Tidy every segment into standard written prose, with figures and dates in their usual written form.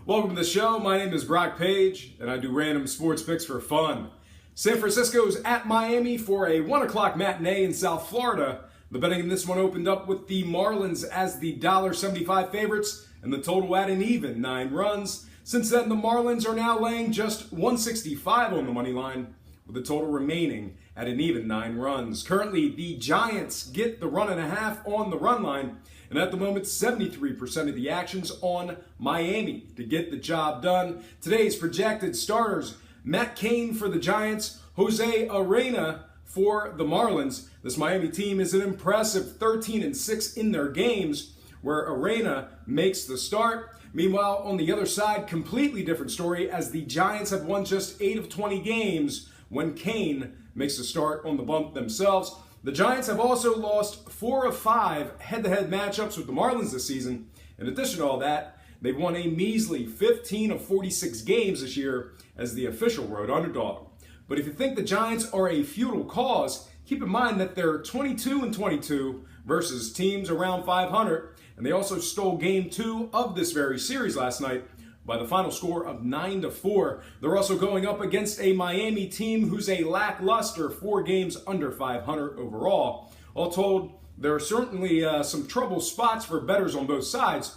Welcome to the show. My name is Brock Page, and I do random sports picks for fun. San Francisco's at Miami for a 1 o'clock matinee in South Florida. The betting in this one opened up with the Marlins as the $1.75 favorites and the total at an even 9 runs. Since then, the Marlins are now laying just 165 on the money line, with the total remaining at an even 9 runs. Currently, the Giants get the 1.5 on the run line, and at the moment, 73% of the action's on Miami to get the job done. Today's projected starters: Matt Cain for the Giants, Jose Arena for the Marlins. This Miami team is an impressive 13-6 in their games, where Arena makes the start. Meanwhile, on the other side, completely different story, as the Giants have won just 8 of 20 games when Cain makes the start on the bump themselves. The Giants have also lost 4 of 5 head-to-head matchups with the Marlins this season. In addition to all that, they've won a measly 15 of 46 games this year as the official road underdog. But if you think the Giants are a futile cause, keep in mind that they're 22-22 versus teams around 500, and they also stole Game 2 of this very series last night by the final score of 9-4. They're also going up against a Miami team who's a lackluster 4 games under 500 overall. All told, there are certainly some trouble spots for bettors on both sides.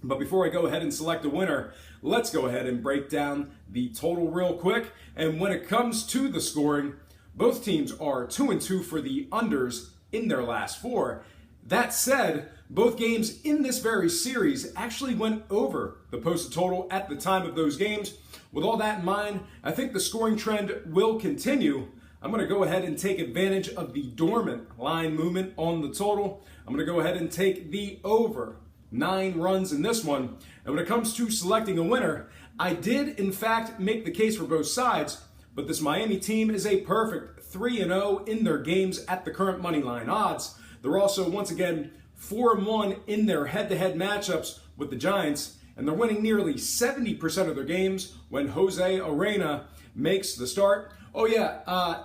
But before I go ahead and select a winner, let's go ahead and break down the total real quick. And when it comes to the scoring, both teams are 2-2 for the unders in their last 4. That said, both games in this very series actually went over the posted total at the time of those games. With all that in mind, I think the scoring trend will continue. I'm going to go ahead and take advantage of the dormant line movement on the total. I'm going to go ahead and take the over 9 runs in this one. And when it comes to selecting a winner, I did in fact make the case for both sides, but this Miami team is a perfect 3-0 in their games at the current money line odds. They're also, once again, 4-1 in their head-to-head matchups with the Giants, and they're winning nearly 70% of their games when Jose Arena makes the start. Oh yeah,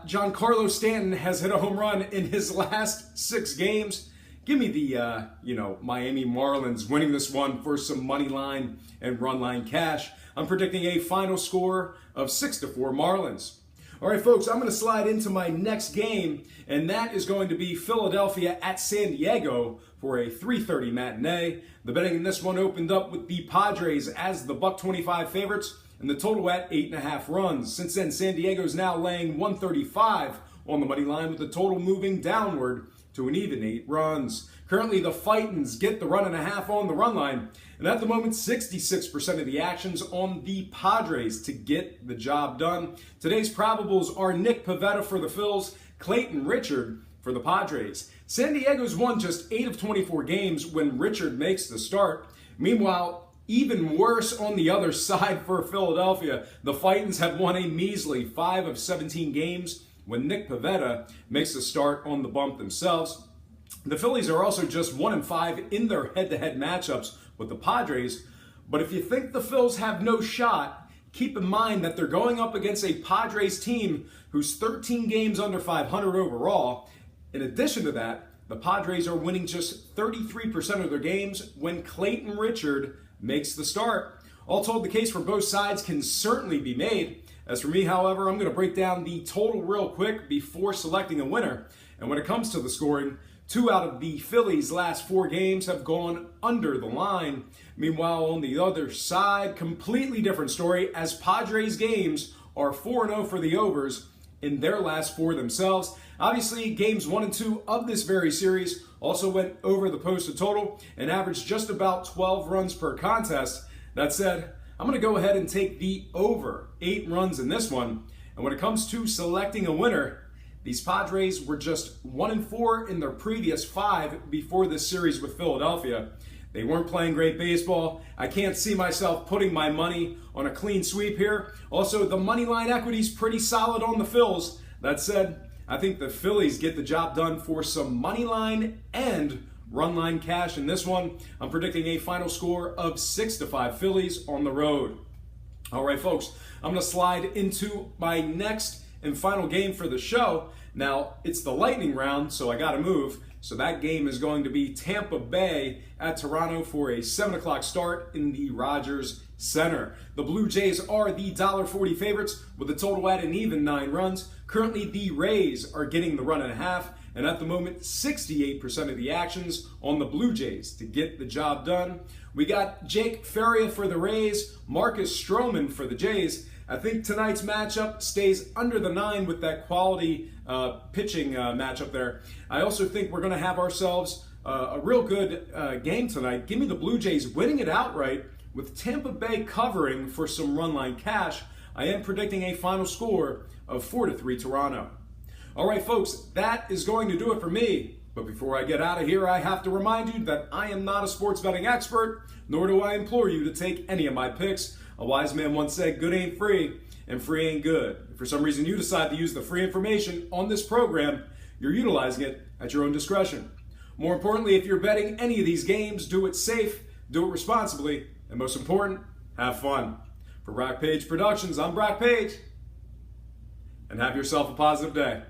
Giancarlo Stanton has hit a home run in his last 6 games. Give me the, Miami Marlins winning this one for some money line and run line cash. I'm predicting a final score of 6-4 Marlins. All right, folks, I'm going to slide into my next game, and that is going to be Philadelphia at San Diego for a 3:30 matinee. The betting in this one opened up with the Padres as the $1.25 favorites, and the total at 8.5 runs. Since then, San Diego is now laying 135 on the money line, with the total moving downward to an even 8 runs. Currently, the Fightins get the 1.5 on the run line, and at the moment, 66% of the action's on the Padres to get the job done. Today's probables are Nick Pivetta for the Phils, Clayton Richard for the Padres. San Diego's won just 8 of 24 games when Richard makes the start. Meanwhile, even worse on the other side for Philadelphia, the Fightins have won a measly 5 of 17 games when Nick Pivetta makes the start on the bump themselves. The Phillies are also just 1-5 in their head-to-head matchups with the Padres. But if you think the Phils have no shot, keep in mind that they're going up against a Padres team who's 13 games under 500 overall. In addition to that, the Padres are winning just 33% of their games when Clayton Richard makes the start. All told, the case for both sides can certainly be made. As for me, however, I'm going to break down the total real quick before selecting a winner. And when it comes to the scoring, 2 out of the Phillies' last 4 games have gone under the line. Meanwhile, on the other side, completely different story, as Padres games are 4-0 for the overs in their last 4 themselves. Obviously, games 1 and 2 of this very series also went over the posted total and averaged just about 12 runs per contest. That said, I'm going to go ahead and take the over 8 runs in this one. And when it comes to selecting a winner, these Padres were just 1-4 in their previous 5 before this series with Philadelphia. They weren't playing great baseball. I can't see myself putting my money on a clean sweep here. Also, the money line equity is pretty solid on the Phils. That said, I think the Phillies get the job done for some money line and run line cash in this one. I'm predicting a final score of 6-5 Phillies on the road. All right, folks, I'm going to slide into my next and final game for the show. Now, it's the lightning round, so I got to move. So that game is going to be Tampa Bay at Toronto for a 7 o'clock start in the Rogers Center. The Blue Jays are the $1.40 favorites with a total at an even 9 runs. Currently, the Rays are getting the 1.5, and at the moment, 68% of the action's on the Blue Jays to get the job done. We got Jake Faria for the Rays, Marcus Stroman for the Jays. I think tonight's matchup stays under the 9 with that quality pitching matchup there. I also think we're going to have ourselves a real good game tonight. Give me the Blue Jays winning it outright with Tampa Bay covering for some Runline cash. I am predicting a final score of 4-3 Toronto. All right, folks, that is going to do it for me. But before I get out of here, I have to remind you that I am not a sports betting expert, nor do I implore you to take any of my picks. A wise man once said, good ain't free, and free ain't good. If for some reason you decide to use the free information on this program, you're utilizing it at your own discretion. More importantly, if you're betting any of these games, do it safe, do it responsibly, and most important, have fun. For Brock Page Productions, I'm Brock Page, and have yourself a positive day.